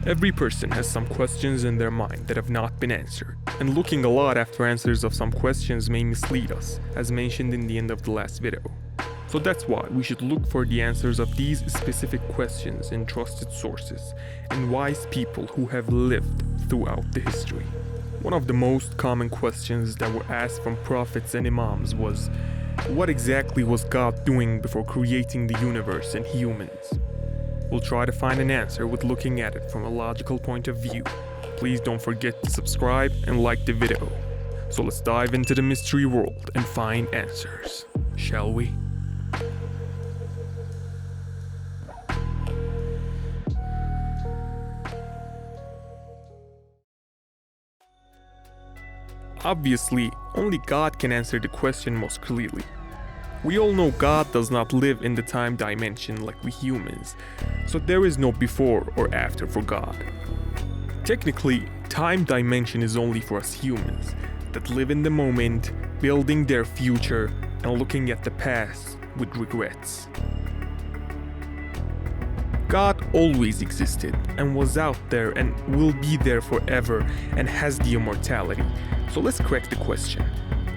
Every person has some questions in their mind that have not been answered, and looking a lot after answers of some questions may mislead us, as mentioned in the end of the last video. So that's why we should look for the answers of these specific questions in trusted sources and wise people who have lived throughout the history. One of the most common questions that were asked from prophets and imams was, what exactly was God doing before creating the universe and humans? We'll try to find an answer with looking at it from a logical point of view. Please don't forget to subscribe and like the video. So let's dive into the mystery world and find answers, shall we? Obviously, only God can answer the question most clearly. We all know God does not live in the time dimension like we humans, so there is no before or after for God. Technically, time dimension is only for us humans that live in the moment, building their future and looking at the past with regrets. God always existed and was out there and will be there forever and has the immortality. So let's crack the question.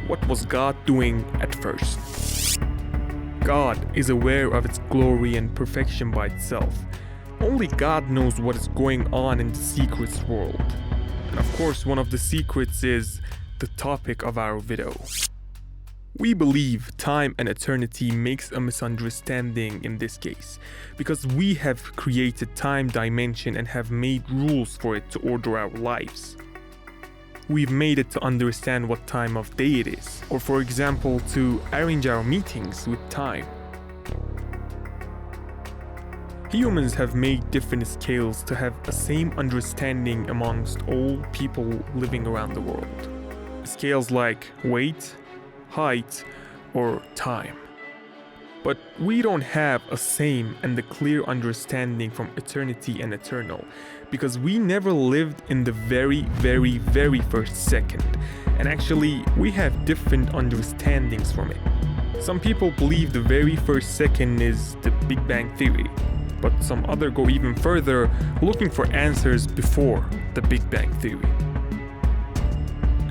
What was God doing at first? God is aware of its glory and perfection by itself. Only God knows what is going on in the secrets world. And of course, one of the secrets is the topic of our video. We believe time and eternity makes a misunderstanding in this case, because we have created time dimension and have made rules for it to order our lives. We've made it to understand what time of day it is, or for example, to arrange our meetings with time. Humans have made different scales to have the same understanding amongst all people living around the world. Scales like weight, height, or time. But we don't have a same and the clear understanding from eternity and eternal, because we never lived in the very first second, and actually we have different understandings from it. Some people believe the very first second is the Big Bang Theory, but some other go even further, looking for answers before the Big Bang Theory.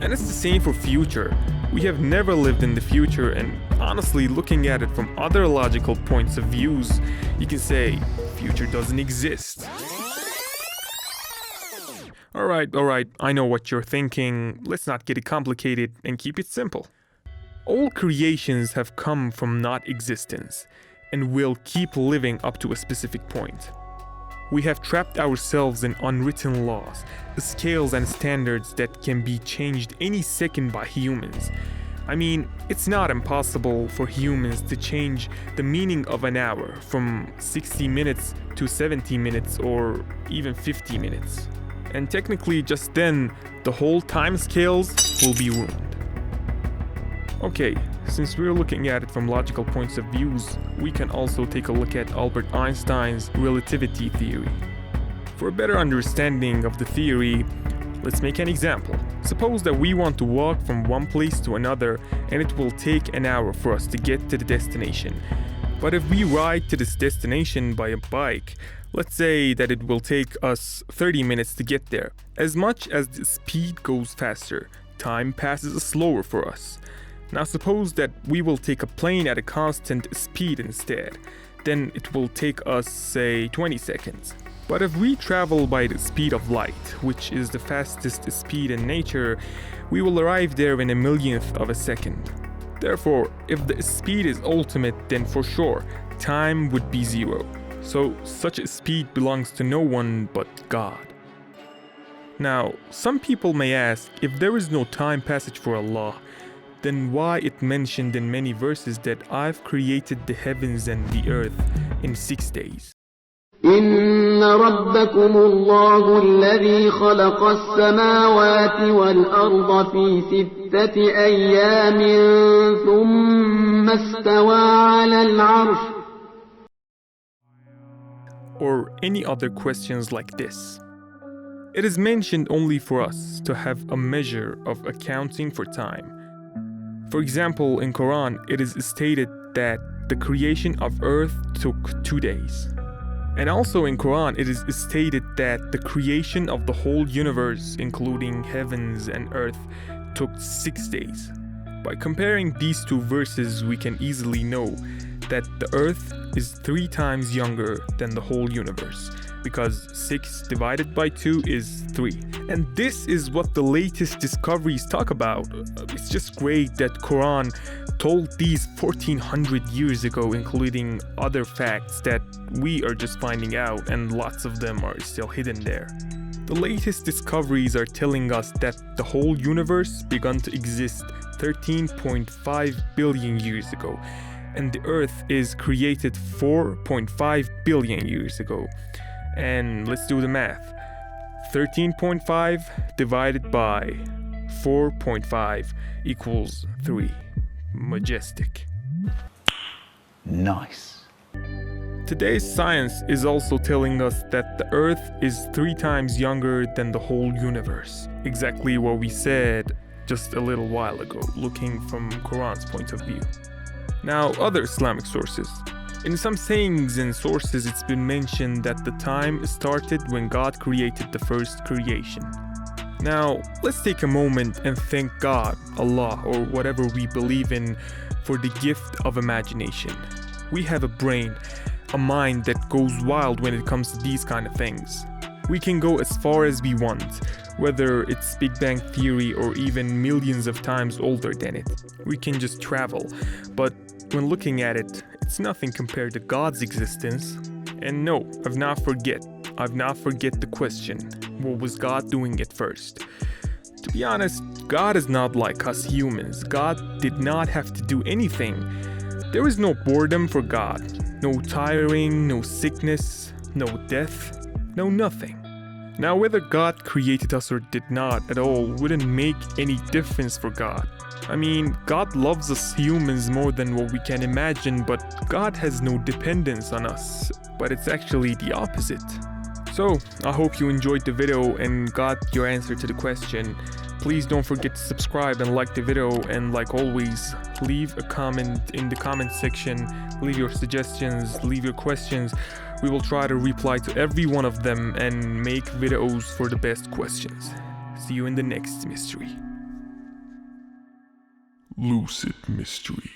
And it's the same for future. We have never lived in the future, and honestly, looking at it from other logical points of views, you can say future doesn't exist. Alright, I know what you're thinking. Let's not get it complicated and keep it simple. All creations have come from not existence and will keep living up to a specific point. We have trapped ourselves in unwritten laws, scales and standards that can be changed any second by humans. I mean, it's not impossible for humans to change the meaning of an hour from 60 minutes to 70 minutes or even 50 minutes. And technically just then, the whole time scales will be ruined. Okay, since we're looking at it from logical points of views, we can also take a look at Albert Einstein's relativity theory. For a better understanding of the theory, let's make an example. Suppose that we want to walk from one place to another and it will take an hour for us to get to the destination. But if we ride to this destination by a bike, let's say that it will take us 30 minutes to get there. As much as the speed goes faster, time passes slower for us. Now suppose that we will take a plane at a constant speed instead, then it will take us, say, 20 seconds. But if we travel by the speed of light, which is the fastest speed in nature, we will arrive there in a millionth of a second. Therefore, if the speed is ultimate, then for sure, time would be zero. So such a speed belongs to no one but God. Now, some people may ask, if there is no time passage for Allah, then why it mentioned in many verses that I've created the heavens and the earth in 6 days? إن ربكم الله الذي خلق السماوات والأرض في 6 أيام ثم استوى على العرش. Or any other questions like this. It is mentioned only for us to have a measure of accounting for time. For example, in Quran, it is stated that the creation of earth took 2 days. And also in Quran, it is stated that the creation of the whole universe, including heavens and earth, took 6 days. By comparing these two verses, we can easily know that the earth is 3 times younger than the whole universe, because 6 divided by 2 is 3. And this is what the latest discoveries talk about. It's just great that Quran told these 1400 years ago, including other facts that we are just finding out, and lots of them are still hidden there. The latest discoveries are telling us that the whole universe began to exist 13.5 billion years ago, and the Earth is created 4.5 billion years ago. And let's do the math. 13.5 divided by 4.5 equals 3. Majestic. Nice. Today's science is also telling us that the Earth is 3 times younger than the whole universe. Exactly what we said just a little while ago, looking from Quran's point of view. Now, other Islamic sources. In some sayings and sources, it's been mentioned that the time started when God created the first creation. Now, let's take a moment and thank God, Allah, or whatever we believe in, for the gift of imagination. We have a brain, a mind that goes wild when it comes to these kind of things. We can go as far as we want, whether it's Big Bang Theory or even millions of times older than it. We can just travel, but when looking at it, it's nothing compared to God's existence. And no, I've not forget the question, what was God doing at first? To be honest, God is not like us humans. God did not have to do anything. There is no boredom for God, no tiring, no sickness, no death, no nothing. Now, whether God created us or did not at all wouldn't make any difference for God. I mean, God loves us humans more than what we can imagine, but God has no dependence on us. But it's actually the opposite. So, I hope you enjoyed the video and got your answer to the question. Please don't forget to subscribe and like the video, and like always, leave a comment in the comment section, leave your suggestions, leave your questions. We will try to reply to every one of them and make videos for the best questions. See you in the next mystery. Lucid Mystery.